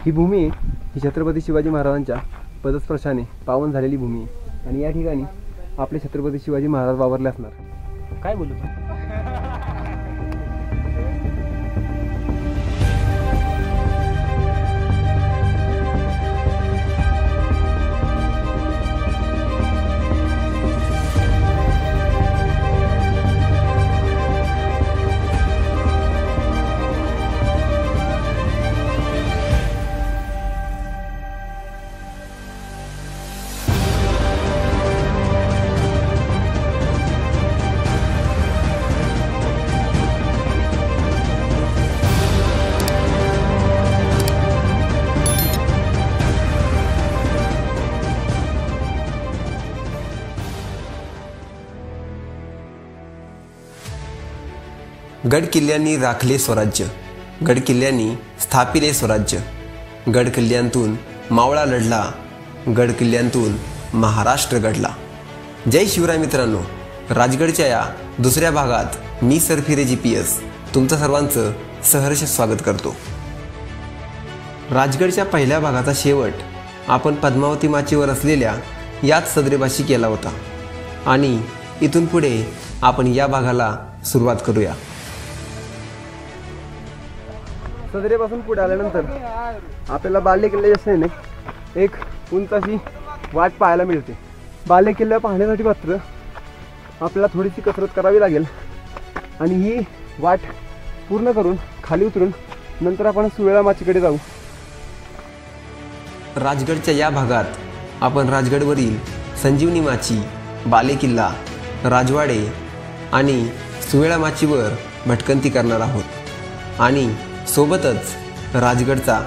ही भूमी ही छत्रपती शिवाजी महाराजांच्या पदस्पर्शाने पावन झालेली भूमी आहे आणि या ठिकाणी आपले छत्रपती शिवाजी महाराज वावरले असणार। काय बोलू गड किल्ल्यांनी राखले स्वराज्य, गड किल्ल्यांनी स्थापिले स्वराज्य, गड किल्ल्यांतून मावळा लढला, गड किल्ल्यांतून महाराष्ट्र घडला। जय शिवराय मित्रांनो, राजगडच्या या दुसऱ्या भागात मी सरफिरे GPS तुमचं सर्वांचं सहर्ष स्वागत करतो। राजगडच्या पहिल्या भागाचा शेवट आपण पद्मावती माचीवर असलेल्या याच सदरेपाशी केला होता आणि इथून पुढे आपण या भागाला सुरुवात करूया। सदरेपासून पुढे आल्यानंतर आपल्याला बाले किल्ल्याच्या दिशेने एक उंच अशी वाट पाहायला मिळते। बाले किल्ला पाहण्यासाठी मात्र आपल्याला थोडीशी कसरत करावी लागेल आणि ही वाट पूर्ण करून खाली उतरून नंतर आपण सुवेळा माचीकडे जाऊ। राजगडच्या या भागात आपण राजगडवरील संजीवनी माची, बाले किल्ला, राजवाडे आणि सुवेळा माचीवर भटकंती करणार आहोत आणि सोबतच राजगडचा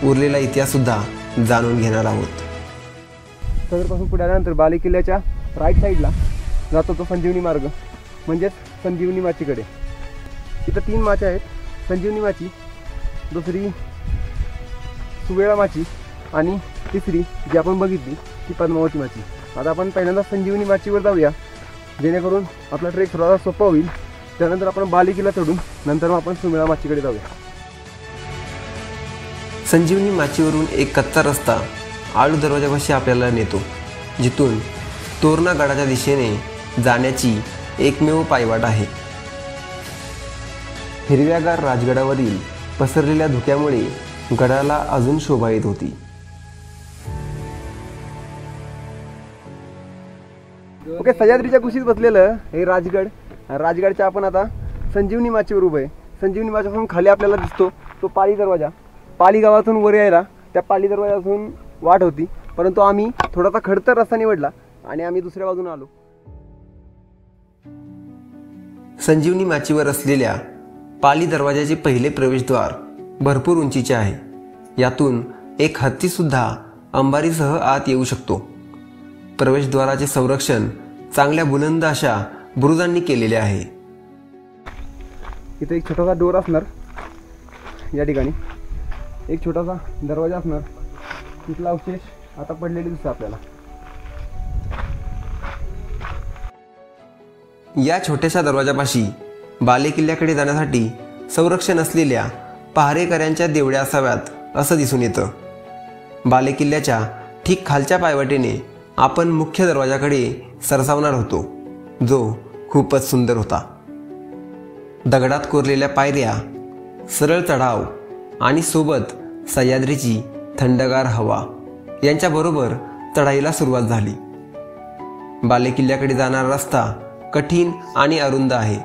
उरलेला इतिहास सुद्धा जाणून घेणार आहोत। सदरपासून पुढे आल्यानंतर बाले किल्ल्याच्या राईट साईडला जातो तो संजीवनी मार्ग, म्हणजेच संजीवनी माचीकडे। इथं 3 माच्या आहेत, संजीवनी माची, दुसरी सुवेळा माची आणि तिसरी जी आपण बघितली ती पद्मावती माची। आता आपण पहिल्यांदा संजीवनी माचीवर जाऊया जेणेकरून आपला ट्रेक थोडा सोपा होईल। त्यानंतर आपण बाले किल्ला चढून नंतर आपण सुवेळा माचीकडे जाऊया। संजीवनी माचीवरून एक कच्चा रस्ता आळू दरवाजापाशी आपल्याला नेतो, जिथून तोरणा गडाच्या दिशेने जाण्याची एकमेव पायवाट आहे। हिरव्यागार राजगडावरील पसरलेल्या धुक्यामुळे गडाला अजून शोभा येत होती। ओके, सह्याद्रीच्या कुशीत बसलेलं हे राजगड। राजगडच्या आपण आता संजीवनी माचीवर उभं आहे। संजीवनी माचीपासून खाली आपल्याला दिसतो तो पाली दरवाजा। पाली गावातून वर यायला त्या पाली दरवाजातून वाट होती, परंतु आम्ही थोडासा खडतर रस्ता निवडला आणि आम्ही दुसऱ्या बाजूने आलो। संजीवनी माचीवर असलेल्या पाली दरवाजाचे पहिले प्रवेशद्वार भरपूर उंचीचे आहे। यातून एक हत्ती सुद्धा अंबारीसह आत येऊ शकतो। प्रवेशद्वाराचे संरक्षण चांगल्या बुलंद अशा बुरुजांनी केलेले आहे। इथे एक छोटासा डोर असणार, या ठिकाणी एक छोटासा दरवाजा असणार, तिथला अवशेष आता पडलेले दिसतं आपल्याला। या छोट्याशा दरवाजापाशी बाले किल्ल्याकडे जाण्यासाठी संरक्षण असलेल्या पहारेकऱ्यांच्या देवड्या असाव्यात असं दिसून येतं। बाले किल्ल्याच्या ठीक खालच्या पायवाटेने आपण मुख्य दरवाजाकडे सरसावणार होतो, जो खूपच सुंदर होता। दगडात कोरलेल्या पायऱ्या, सरळ चढाव आणि सोबत सह्याद्रीची थंडगार हवा यांच्याबरोबर चढाईला सुरुवात झाली। बाले किल्ल्याकडे जाणारा रस्ता कठीण आणि अरुंद आहे।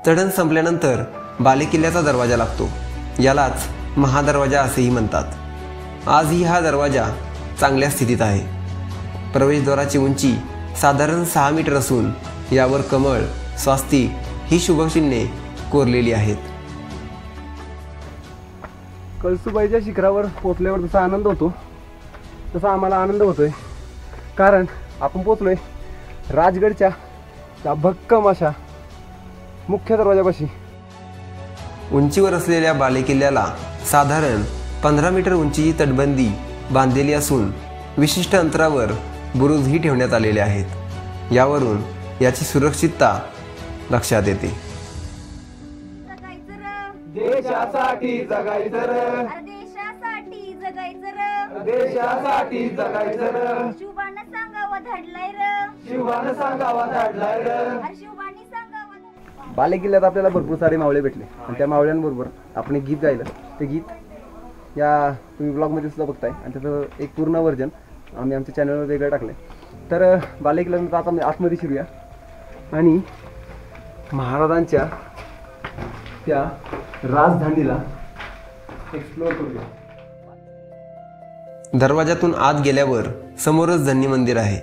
चढण संपल्यानंतर बाले किल्ल्याचा दरवाजा लागतो, यालाच महादरवाजा असेही म्हणतात। आजही हा दरवाजा चांगल्या स्थितीत आहे। प्रवेशद्वाराची उंची साधारण 6 मीटर असून यावर कमळ, स्वास्तिक ही शुभचिन्हे कोरलेली आहेत। कळसुबाईच्या शिखरावर पोहोचल्यावर जसा आनंद होतो तसा आम्हाला आनंद होतोय, कारण आपण पोहोचलोय राजगडच्या त्या भक्कम अशा मुख्य दरवाजापाशी। उंचीवर असलेल्या बाले किल्ल्याला साधारण 15 मीटर उंचीची तटबंदी बांधलेली असून विशिष्ट अंतरावर बुरुजही ठेवण्यात आलेले आहेत। यावरून याची सुरक्षितता लक्षात येते। देशासाठी जगायचं रे, देशासाठी जगायचं देशासाठी जगायचं र, शिवबानं सांगावं धाडलाय र, शिवानं सांगावा धाडलाय र. अरे शिवबानी सांगावं. बालेकिल्ल्यात आपल्याला भरपूर सारे मावळे भेटले आणि त्या मावळ्यांबरोबर आपण एक गीत गायलं. ते गीत या तुम्ही ब्लॉगमध्ये सुद्धा बघताय आणि त्याचं एक पूर्ण व्हर्जन आम्ही आमच्या चॅनलवर वेगळं टाकलं आहे. तर बालेकिल्ल्यानंतर आता आतमध्ये शिरूया आणि महाराजांच्या त्या राजधानीला एक्सप्लोअर करूया. दरवाजातून आत गेल्यावर समोरच धन्नी मंदिर आहे.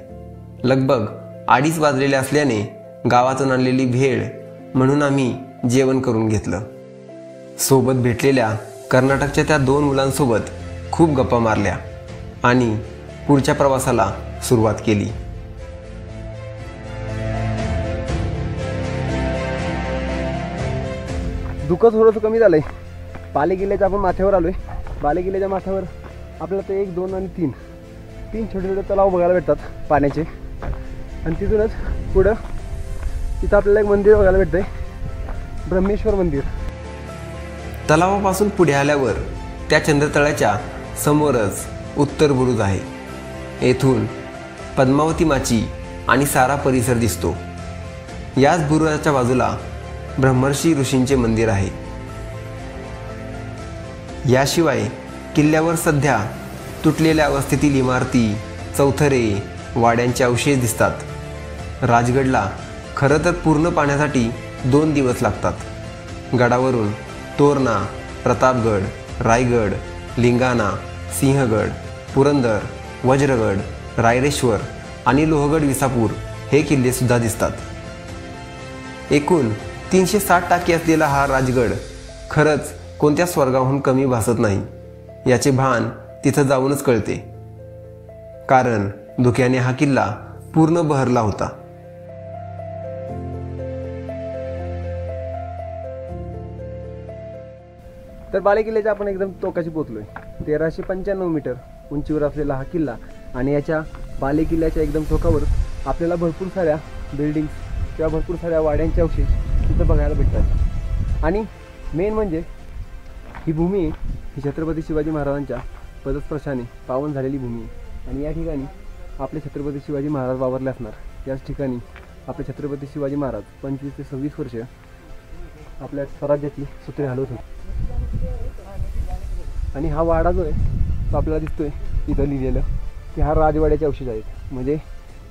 लगभग 2:30 वाजलेले असल्याने गावातून आणलेली भेळ म्हणून आम्ही जेवण करून घेतलं. सोबत भेटलेल्या कर्नाटकच्या त्या 2 मुलांसोबत खूप गप्पा मारल्या आणि पुढच्या प्रवासाला सुरुवात केली. दुःख थोडंसं कमी झालंय. बालेकिल्ल्याच्या आपण माथ्यावर आलोय. बालेकिल्ल्याच्या माथ्यावर आपल्याला ते 1, 2 आणि 3 छोटे छोटे तलाव बघायला भेटतात पाण्याचे. आणि तिथूनच पुढं इथं आपल्याला एक मंदिर बघायला भेटतंय, ब्रह्मेश्वर मंदिर. तलावापासून पुढे आल्यावर त्या चंद्रतळ्याच्या समोरच उत्तर बुरुज आहे. येथून पद्मावती माची आणि सारा परिसर दिसतो. याच बुरुजाच्या बाजूला ब्रह्मर्षी ऋषींचे मंदिर आहे. याशिवाय किल्ल्यावर सध्या तुटलेल्या अवस्थेतील इमारती, चौथरे, वाड्यांचे अवशेष दिसतात. राजगडला खरं तर पूर्ण पाहण्यासाठी 2 दिवस लागतात. गडावरून तोरणा, प्रतापगड, रायगड, लिंगाणा, सिंहगड, पुरंदर, वज्रगड, रायरेश्वर आणि लोहगड विसापूर हे किल्लेसुद्धा दिसतात. एकूण 360 टाके असलेला हा राजगड खरंच कोणत्या स्वर्गाहून कमी भासत नाही याचे भान तिथं जाऊनच कळते. कारण धुक्याने हा किल्ला पूर्ण बहरला होता. तर बालेकिल्ल्याच्या आपण एकदम टोकाशी पोहोचलोय. 1395 मीटर उंचीवर असलेला हा किल्ला आणि याच्या बालेकिल्ल्याच्या एकदम टोकावर आपल्याला भरपूर साऱ्या बिल्डिंग्स किंवा भरपूर साऱ्या वाड्यांचे अवशेष तिथं बघायला भेटतात. आणि मेन म्हणजे ही भूमी ही छत्रपती शिवाजी महाराजांच्या पदस्पर्शाने पावन झालेली भूमी आहे. आणि या ठिकाणी आपले छत्रपती शिवाजी महाराज वावरले असणार. याच ठिकाणी आपले छत्रपती शिवाजी महाराज 25 ते 26 वर्ष आपल्या स्वराज्याची सूत्रे हलवत होते. आणि हा वाडा जो आहे तो आपल्याला दिसतोय इथं लिहिलेलं की हा राजवाड्याचे अवशेष आहेत. म्हणजे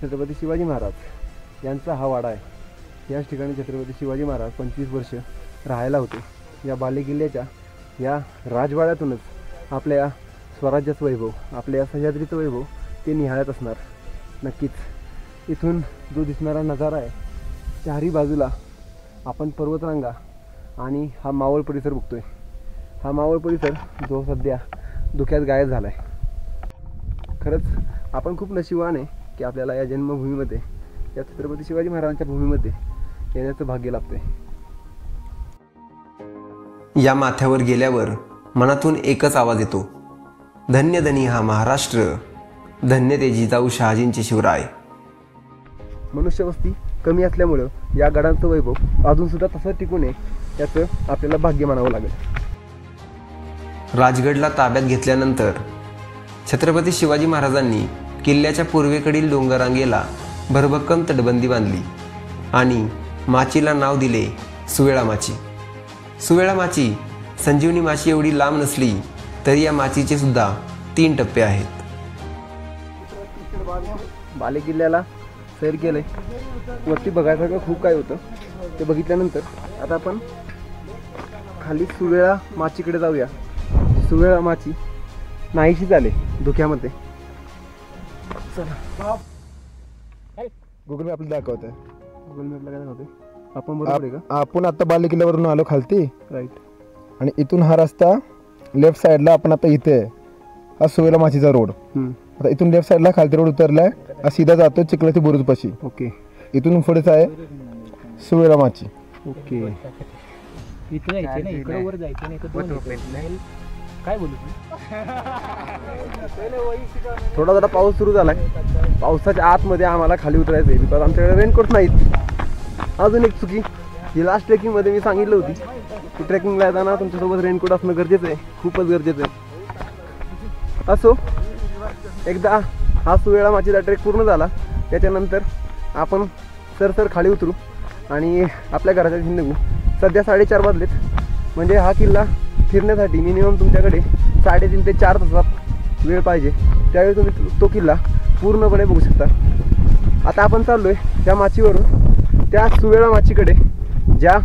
छत्रपती शिवाजी महाराज यांचा हा वाडा आहे. याच ठिकाणी छत्रपती शिवाजी महाराज 25 वर्ष राहायला होते. या बालेकिल्ल्याच्या या राजवाड्यातूनच आपल्या स्वराज्याचं वैभव, आपल्या सह्याद्रीचं वैभव ते निहाळत असणार. नक्कीच इथून जो दिसणारा नजारा आहे, चारी बाजूला आपण पर्वतरांगा आणि हा मावळ परिसर बघतोय. हा मावळ परिसर जो सध्या धुक्यात गायब झाला आहे. खरंच आपण खूप नशिबवान आहे की आपल्याला या जन्मभूमीमध्ये, या छत्रपती शिवाजी महाराजांच्या भूमीमध्ये येण्याचं भाग्य लाभतंय. या माथ्यावर गेल्यावर मनातून एकच आवाज येतो, धन्य धनी हा महाराष्ट्र, धन्य ते जिजाऊ शहाजींचे शिवराय. मनुष्यवस्ती कमी असल्यामुळं या गडांचं वैभव अजूनसुद्धा तसं टिकून आहे, याचं आपल्याला भाग्य मानावं लागेल. राजगडला ताब्यात घेतल्यानंतर छत्रपती शिवाजी महाराजांनी किल्ल्याच्या पूर्वेकडील डोंगररांगेला भरभक्कम तटबंदी बांधली आणि माचीला नाव दिले सुवेळा माची. सुवेळा माची संजीवनी माची एवढी लांब नसली तरी या माचीचे सुद्धा 3 टप्पे आहेत. बालेकिल्ल्याला सैर केलंय. वरती बघायसारखं खूप काय होतं ते बघितल्यानंतर आता आपण खाली सुवेळा माचीकडे जाऊया. सुवेळा माची नाहीशी झाले धुक्यामध्ये. चला, गुगल मॅप दाखवत आहे. गुगल मॅपला काय दाखवते आपण? बरोबर आहे का? आपण आता बालेकिल्ल्यावरून आलो खालती, राईट. आणि इथून हा रस्ता लेफ्ट साईडला, आपण आता इथे आहे. हा सुवेळा माचीचा रोड. आता इथून लेफ्ट साईडला खालती रोड उतरलाय, हा सीधा जातो चिखलाची बुरुज पाशी. ओके. इथून पुढेच आहे सुवेळा माची. ओके. इकडे जायचं नाही, इकडे वर जायचं नाही. काय बोलू? थोडा जरा पाऊस सुरू झालाय. पावसाच्या आतमध्ये आम्हाला खाली उतरायचं आहे बिकॉज आमच्याकडे रेनकोट नाहीत. अजून एक चुकी ही लास्ट ट्रेकिंगमध्ये मी सांगितलं होती की ट्रेकिंगला येताना तुमच्यासोबत रेनकोट असणं गरजेचं आहे, खूपच गरजेचं आहे. असो, एकदा हा सुवेळा माचीचा ट्रेक पूर्ण झाला त्याच्यानंतर आपण सर खाली उतरू आणि आपल्या घराच्या दिशेने निघू. सध्या 4:30 वाजलेत, म्हणजे हा किल्ला फिरण्यासाठी मिनिमम तुमच्याकडे 3.5 ते 4 तासात वेळ पाहिजे. त्यावेळी तुम्ही तो किल्ला पूर्णपणे बघू शकता. आता आपण चाललो आहे त्या माचीवरून त्या सुवेळा माचीकडे, ज्या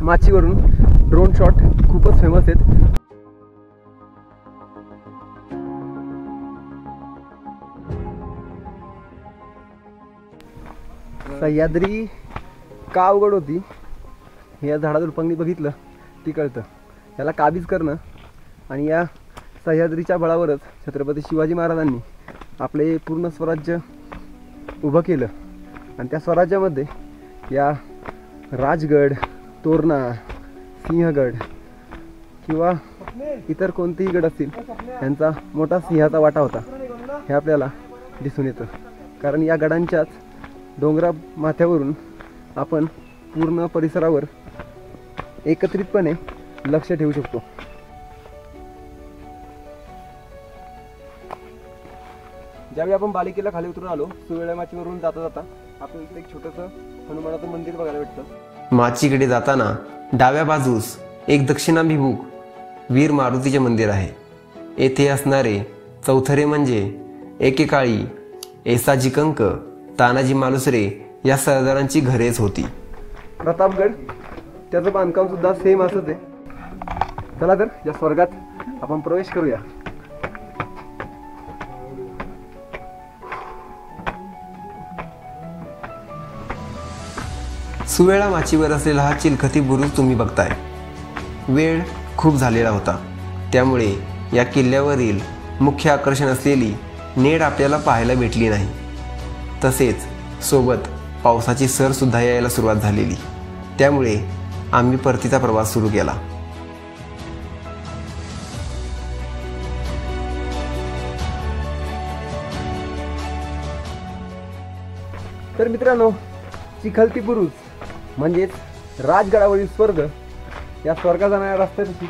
माचीवरून ड्रोन शॉट खूपच फेमस आहेत. सह्याद्री का अवघड होती हे या झाडातून पंगणी बघितलं ती कळतं. याला काबीज करणं आणि या सह्याद्रीच्या बळावरच छत्रपती शिवाजी महाराजांनी आपले पूर्ण स्वराज्य उभं केलं. आणि त्या स्वराज्यामध्ये या राजगड, तोरणा, सिंहगड किंवा इतर कोणतेही गड असतील यांचा मोठा सिंहाचा वाटा होता हे आपल्याला दिसून येतं. कारण या गडांच्याच डोंगरा माथ्यावरून आपण पूर्ण परिसरावर एकत्रितपणे लक्ष ठेवू शकतो. ज्यावेळी आपण बालेकिल्ला खाली उतरून आलो, सुवेळा माचीवरून जाता जाता आपल्याला इथे एक छोटंसं हनुमानाचं मंदिर बघायला भेटतं. माचीकडे जाताना डाव्या बाजूस एक दक्षिणाभिमुख वीर मारुतीचे मंदिर आहे. येथे असणारे चौथरे म्हणजे एकेकाळी येसाजी कंक, तानाजी मालुसरे या सरदारांची घरेच होती. प्रतापगड त्याचं बांधकाम सुद्धा सेम असंच आहे. चला तर या स्वर्गात आपण प्रवेश करूया. सुवेळा माचीवर असलेला हा चिलखती बुरुज तुम्ही बघताय. वेळ खूप झालेला होता, त्यामुळे या किल्ल्यावरील मुख्य आकर्षण असलेली नेड आपल्याला पाहायला भेटली नाही. तसेच सोबत पावसाची सर सुद्धा यायला सुरुवात झालेली, त्यामुळे आम्ही परतीचा प्रवास सुरू केला. तर मित्रांनो, चिखलती बुरुज म्हणजेच राजगडावरील स्वर्ग, या स्वर्गात जाणाऱ्या रस्त्यापाशी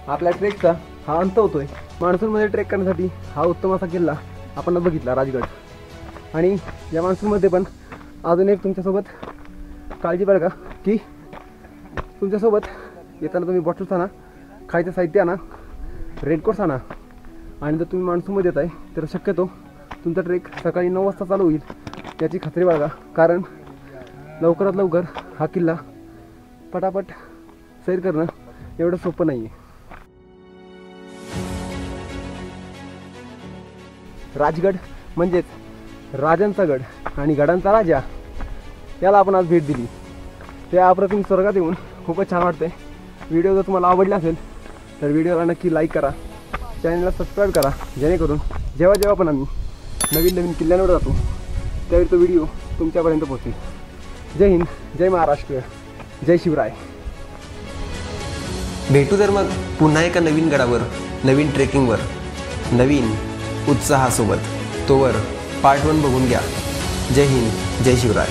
आपल्या ट्रेकचा हा अंत होतोय. मान्सूनमध्ये ट्रेक करण्यासाठी हा उत्तम असा किल्ला आपण बघितला राजगड. आणि या मान्सूनमध्ये पण अजून एक तुमच्यासोबत काळजी बाळगा की तुमच्यासोबत येताना तुम्ही बॉटल्स आणा, खायचं साहित्य आणा, रेनकोट्स आणा. आणि जर तुम्ही मान्सूनमध्ये येत आहे तर शक्यतो तुमचा ट्रेक सकाळी 9 वाजता चालू होईल याची खात्री बाळगा. कारण लवकरात लवकर हा किल्ला पटापट सैर करणं एवढं सोपं नाही आहे. राजगड म्हणजेच राजांचा गड आणि गडांचा राजा, याला आपण आज भेट दिली. त्या अप्रतिम स्वर्गात येऊन खूपच छान वाटतंय. व्हिडिओ जर तुम्हाला आवडला असेल तर व्हिडिओला नक्की लाईक करा, चॅनलला सबस्क्राईब करा, जेणेकरून जेव्हा जेव्हा पण आम्ही नवीन नवीन किल्ल्यांवर जातो त्यावेळी तो व्हिडिओ तुमच्यापर्यंत पोहोचेल. जय हिंद, जय महाराष्ट्र, जय शिवराय. भेटू तर मग पुन्हा एका नवीन गडावर, नवीन ट्रेकिंगवर, नवीन उत्साहासोबत. तोवर पार्ट 1 बघून घ्या. जय हिंद, जय शिवराय.